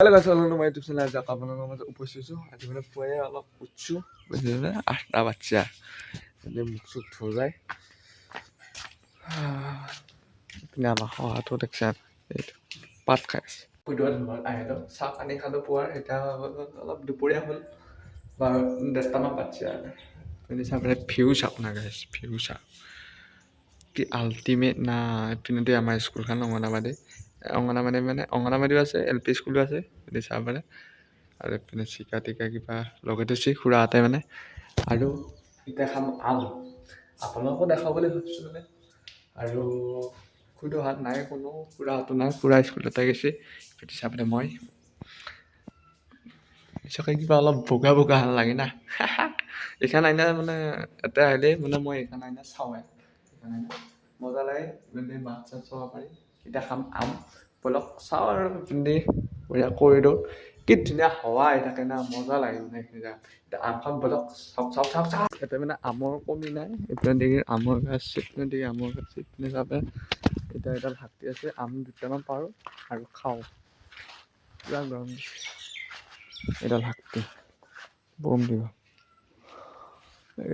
Halo guys, welcome to my YouTube channel. Ajak আপোনালোকৰ মাজত উপস্থিত হৈছোঁ। আজি মানে পুৱাই অলপ উঠিছোঁ, বুজিলে 8টা বাচ্চা এতিয়া মুখ চুখ ধুই পিনে আমাৰ খোৱাটো দেখছে এইটো পাত খাই আছে। সুধোৱা ধুমত আহিলোঁ, চাহ পানী খালোঁ পুৱাৰ। এতিয়া অলপ দুপৰীয়া হ'ল, 1:30মান বাচ্চা আপুনি চাবলৈ ভিউ চাওক না গাইছ, ভিউ চাওক কি আল্টিমেট না। এইপিনেদি আমাৰ স্কুলখন অংগনাবাদী মানে অংগনাবাদীও আছে, LP স্কুলো আছে, যদি চাব পাৰে। আৰু এইপিনে চিকা টিকা কিবা লগাই থৈছে খুৰাহঁতে মানে। আৰু এতিয়া খাম আম, আপোনালোকো দেখাব বুলি ভাবিছোঁ মানে। আৰু খুৰীহঁত নাই, কোনো খুৰাহঁতো নাই, খুৰা স্কুলতে গৈছে। যদি চাবলৈ মই পিছকে কিবা অলপ বগা বগা হান লাগে না। এইখন আইনা মানে এটা আহিলে মানে মই এইখন আইনা চাওঁৱে, এইখন আইনা মজা লাগে, পিন্ধি মাছ চাছ চাব পাৰি। এতিয়া খাম আম, বলক চাওঁ আৰু পিন্ধি বঢ়িয়া কৰিডৰ কি ধুনীয়া হাৱা আহি থাকে না, মজা লাগে মানে এইখিনি জেগা। এতিয়া আম খাম, বলক চাওক চাওক চাওক চাওক। ইয়াতে মানে আমৰ কমি নাই, এইপিনে দেখি আমৰ গাছ, এইপিনে দেখি আমৰ গাছ, এইপিনে চাবে এতিয়া এডাল হাতী আছে। আম দুটামান পাৰোঁ আৰু খাওঁ, পুৰা গৰম দিছে। এডাল হাতী বম দিব,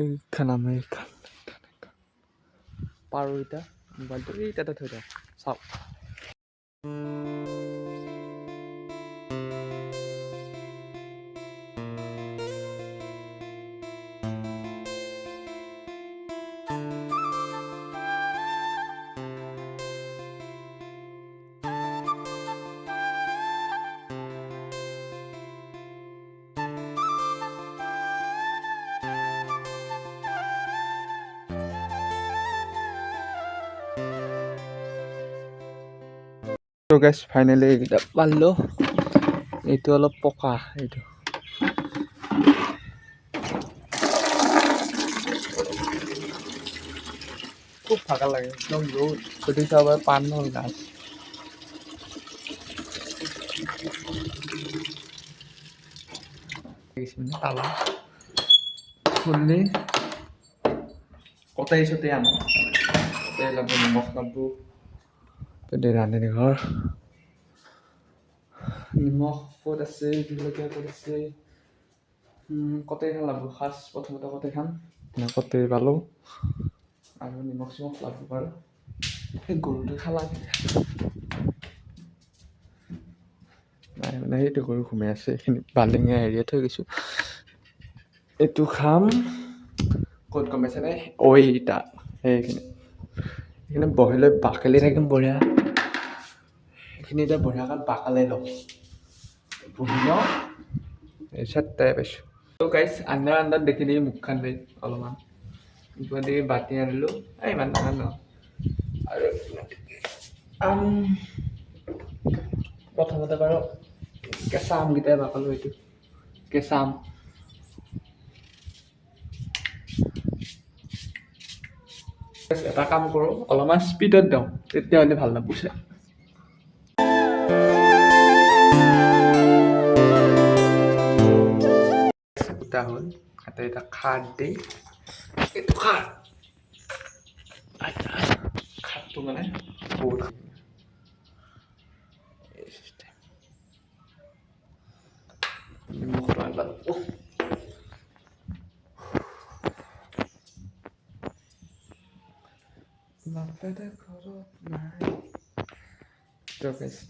এইখান আম, এইখান পাৰোঁ। এতিয়া মোবাইলটো এই তাতে থৈ দিওঁ, চাওক। তো গাইছ ফাইনেলি এইকেইটা পালোঁ। এইটো অলপ পকা, এইটো খুব ভাগৰ লাগে, একদম ৰ'দ। যদি চাব পাণৰ গাছ তালা খুলি কটাই চটাই আনো, কটাই ল'ব, নিমখ ল'ব, যদি ৰান্ধনি ঘৰ নিমখ ক'ত আছে, জলকীয়া ক'ত আছে, কটাই খান লাগব। ফাৰ্ষ্ট প্ৰথমতে কটাই খাম, কটাই পালোঁ আৰু নিমখ চিমখ লাগব বাৰু। সেই গৰুটো খালা নাই মানে, সেইটো গৰু ঘুমাই আছে, এইখিনি বাল্টিঙে হেৰিয়ে থৈ গৈছোঁ। এইটো খাম ক'ত গম পাইছেনে, এইটা সেইখিনি এইখিনি বহি লৈ বাকলি থাকিম বঢ়িয়া। এইখিনি এতিয়া বঢ়িয়াকৈ বাকালাই লওঁ, বহি লওঁ, তাৰপিছত তাই পাইছোঁ। তো গাইছ আন্ধাৰ দেখি দেখি মুখখন দেই অলপমান দি বাতি আনিলোঁ, ইমান ডাঙৰ নহয়। আৰু প্ৰথমতে বাৰু কেঁচা আমকেইটাই বাকালোঁ, এইটো কেঁচা আম। এটা কাম কৰোঁ, অলপমান স্পীডত দিওঁ, তেতিয়াহ'লে ভাল নাপুছে। গোটা হ'ল, তাতে এটা খাৰ দি, এইটো খাৰ খাৰটো মানে বহুত নিমখ আনিব লাগিব। বাপেৰে ঘৰত নাই,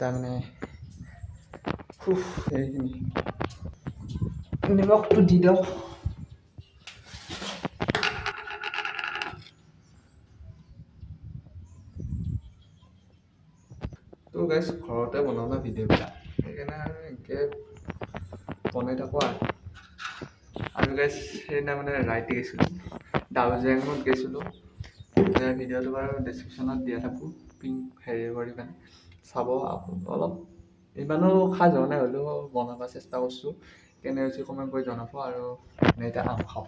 তাৰমানে এইখিনি নিমখটো দি দিওঁ। তো গাইছ ঘৰতে বনাওঁ না ভিডিঅ'বিলাক, সেইকাৰণে আৰু এনেকৈ বনাই থাকোঁ আৰু গাইছ সেইদিনা মানে ৰাইড গৈছিলোঁ, ডাউজেঙত গৈছিলোঁ। ভিডিঅ'টো বাৰু ডেছক্ৰিপশ্যনত দিয়া থাকোঁ, হেৰি কৰি মানে চাব। অলপ ইমানো খাজ হোৱা নাই, হ'লেও বনাব চেষ্টা কৰিছোঁ। কেনে হৈছে কমেণ্ট কৰি জনাব। আৰু এতিয়া আম খাওঁ,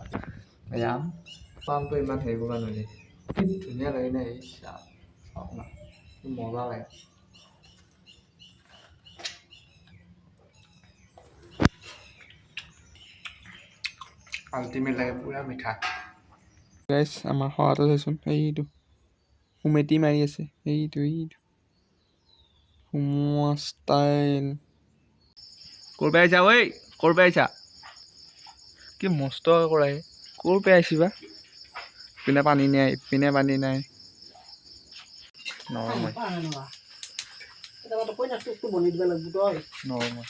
এই আমটো ইমান হেৰি কৰিব নোৱাৰি, কি ধুনীয়া লাগে না, এই চাওক না, কি মজা লাগে। আল্টিমেট লাগে, পুৰা মিঠা। গাইছ আমাৰ খোৱাটো চাইচোন, এইটো সুমেটি মাৰি আছে, এইটো সোমোৱা ষ্টাইল। কৰপে আহিছা ঐ কৰপে আহিছা কি মস্ত কৰাই কৰপে আহিছিবা পিনে পানী নাই পিনে পানী নাই নৰমাই নৰমাই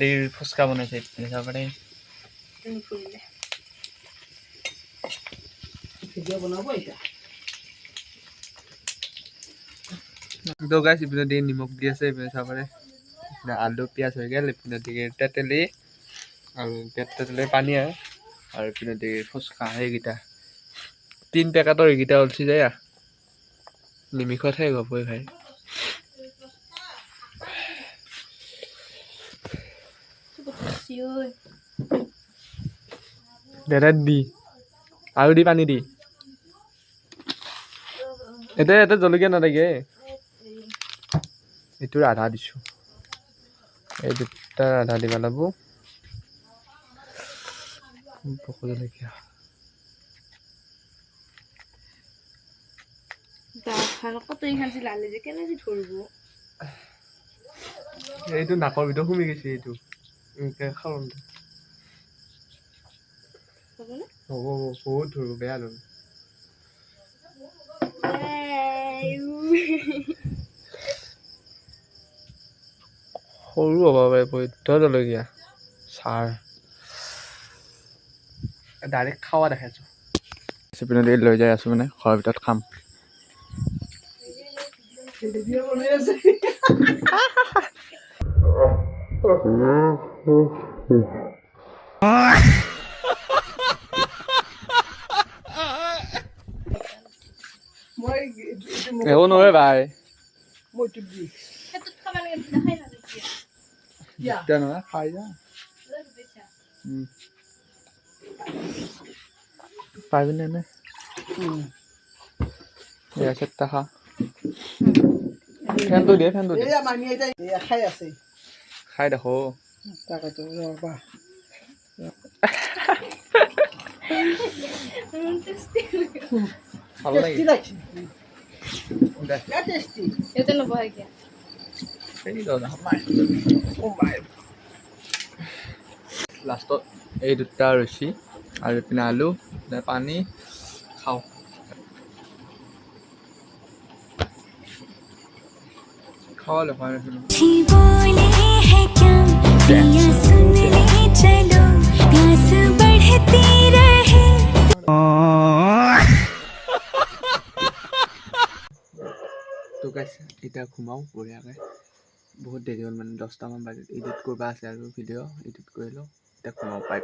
দেৰি ফুচকা বনাইছে চাব পাৰে গাইছ ইপিনে দি নিমখ দি আছে ইপিনে চাব পাৰে আলু পিঁয়াজ হৈ গ'ল ইপিনে দি তেতেলি আৰু তেতেলি পানী আৰু ইপিনে দি ফুচকা সেইকেইটা 3 পেকেটৰ এইকেইটা উলচি যায় নিমিষত শেষ হ'বই ভাই দাদা দি আৰু দি পানী দি এটা জলকীয়া নালাগে এইটোৰ আধা দিছোঁ এই দুটা আধা দিব লাগিব জলকীয়া এইটো নাকৰ ভিতৰত সোমাই গৈছে এইটো খাওঁ হ'ব বহুত ধৰিব বেয়া নহয় সৰু হ'ব পাৰে বৈধ জলকীয়া চাৰ ডাইৰেক্ট খাৱা দেখাইছোঁ চিপিনে দি লৈ যাই আছোঁ মানে ঘৰৰ ভিতৰত খাম একো নহয় ভাই খাই যা পারবি না খা ফ্যানটো দিয়ে খাই দেখো ভালো লাগে লাষ্টত এই দুটা ৰচি আৰু ইপিনে আলু পানী খাওঁ খাওয়া লেখা তো গাইছ এতিয়া ঘুমাও বঢ়িয়াকৈ বহুত দেৰি হ'ল মানে 10টামান বাজিত এডিট কৰিব আছে আৰু ভিডিঅ' এডিট কৰি লওঁ এতিয়া ঘুমাও পাই